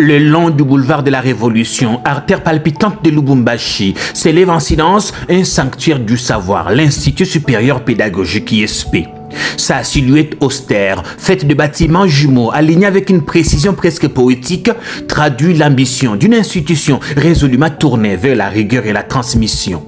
Le long du boulevard de la Révolution, artère palpitante de Lubumbashi, s'élève en silence un sanctuaire du savoir, l'Institut supérieur pédagogique ISP. Sa silhouette austère, faite de bâtiments jumeaux, alignés avec une précision presque poétique, traduit l'ambition d'une institution résolument tournée vers la rigueur et la transmission.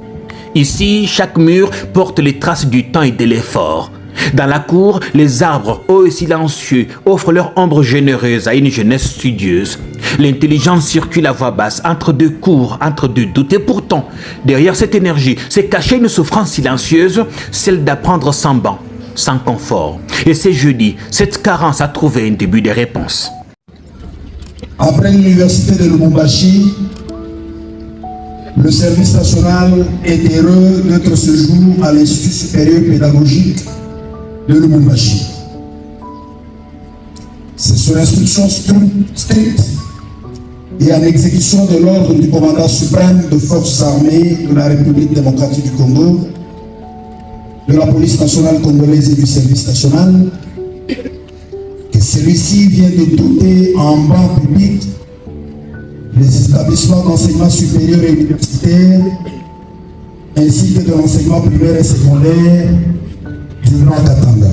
Ici, chaque mur porte les traces du temps et de l'effort. Dans la cour, les arbres, hauts et silencieux, offrent leur ombre généreuse à une jeunesse studieuse. L'intelligence circule à voix basse, entre deux cours, entre deux doutes. Et pourtant, derrière cette énergie, s'est cachée une souffrance silencieuse, celle d'apprendre sans banc, sans confort. Et c'est jeudi, cette carence a trouvé un début de réponse. Après l'université de Lubumbashi, le service national est heureux d'être ce jour à l'Institut supérieur pédagogique de Lubumbashi. C'est sur instruction stricte et en exécution de l'ordre du commandant suprême des forces armées de la République démocratique du Congo, de la police nationale congolaise et du service national, que celui-ci vient de doter en banc public les établissements d'enseignement supérieur et universitaire, ainsi que de l'enseignement primaire et secondaire du Nord Katanga.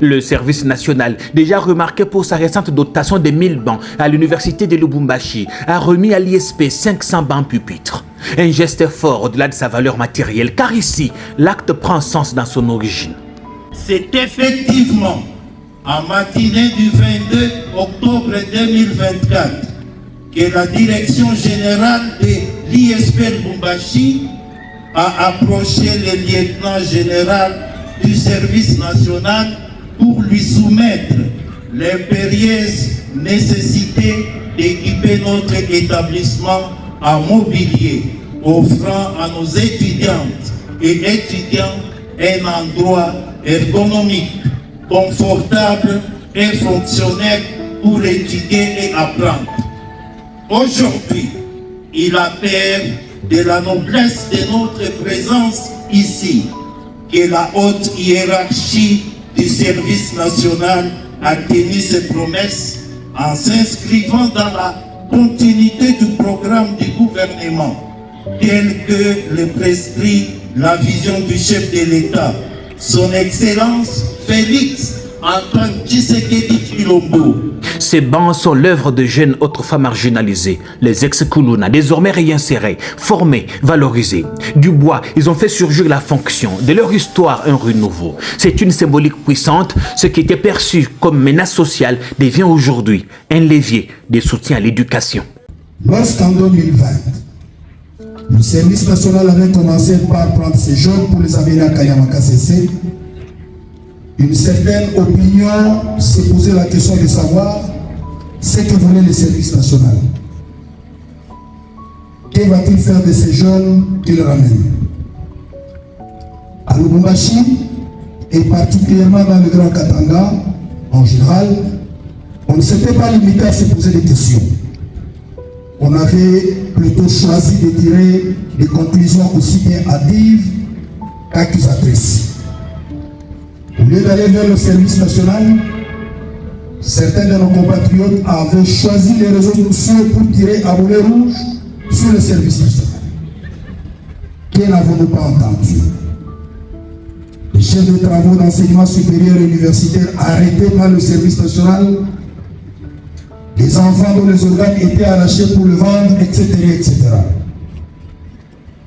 Le service national, déjà remarqué pour sa récente dotation de 1000 bancs à l'université de Lubumbashi, a remis à l'ISP 500 bancs pupitres. Un geste fort au-delà de sa valeur matérielle, car ici, l'acte prend sens dans son origine. C'est effectivement en matinée du 22 octobre 2024 que la direction générale de l'ISP Lubumbashi a approché le lieutenant général du service national pour lui soumettre l'impérieuse nécessité d'équiper notre établissement en mobilier, offrant à nos étudiantes et étudiants un endroit ergonomique, confortable et fonctionnel pour étudier et apprendre. Aujourd'hui, il appelle de la noblesse de notre présence ici que la haute hiérarchie du service national a tenu ses promesses en s'inscrivant dans la continuité du programme du gouvernement tel que le prescrit la vision du chef de l'État, son Excellence Félix Antoine Tshisekedi Tshilombo. Ces bancs sont l'œuvre de jeunes autrefois marginalisés, les ex-Kuluna, désormais réinsérés, formés, valorisés. Du bois, ils ont fait surgir la fonction, de leur histoire un renouveau. C'est une symbolique puissante, ce qui était perçu comme menace sociale devient aujourd'hui un levier de soutien à l'éducation. Lorsqu'en 2020, le service national avait commencé par prendre ces jeunes pour les amener à Kayamaka CC, une certaine opinion s'est posée la question de savoir ce que voulait le service national. Que va-t-il faire de ces jeunes qu'il ramène? À Lubumbashi, et particulièrement dans le Grand Katanga, en général, on ne s'était pas limité à se poser des questions. On avait plutôt choisi de tirer des conclusions aussi bien hâtives qu'accusatrices. Au lieu d'aller vers le service national, certains de nos compatriotes avaient choisi les réseaux sociaux pour tirer à boulet rouge sur le service national. Que n'avons-nous pas entendu? Les chefs de travaux d'enseignement supérieur et universitaire arrêtés par le service national, les enfants dont les organes étaient arrachés pour le vendre, etc. etc.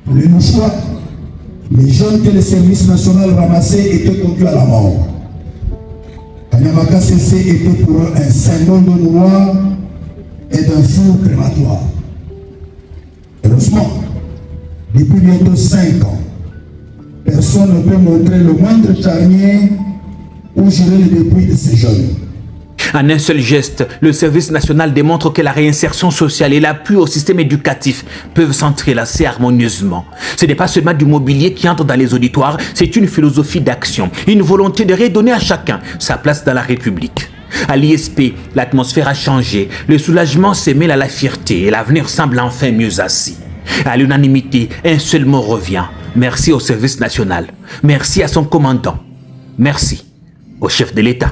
Pour le choix, les jeunes que le service national ramassait étaient conduits à la mort. Kayamaka CC était pour eux un symbole de mouroir et d'un four crématoire. Heureusement, depuis bientôt 5 ans, personne ne peut montrer le moindre charnier ou gérer le dépouille de ces jeunes. En un seul geste, le service national démontre que la réinsertion sociale et l'appui au système éducatif peuvent s'entrelacer harmonieusement. Ce n'est pas seulement du mobilier qui entre dans les auditoires, c'est une philosophie d'action, une volonté de redonner à chacun sa place dans la République. À l'ISP, l'atmosphère a changé, le soulagement s'est mêlé à la fierté et l'avenir semble enfin mieux assis. À l'unanimité, un seul mot revient. Merci au service national. Merci à son commandant. Merci au chef de l'État.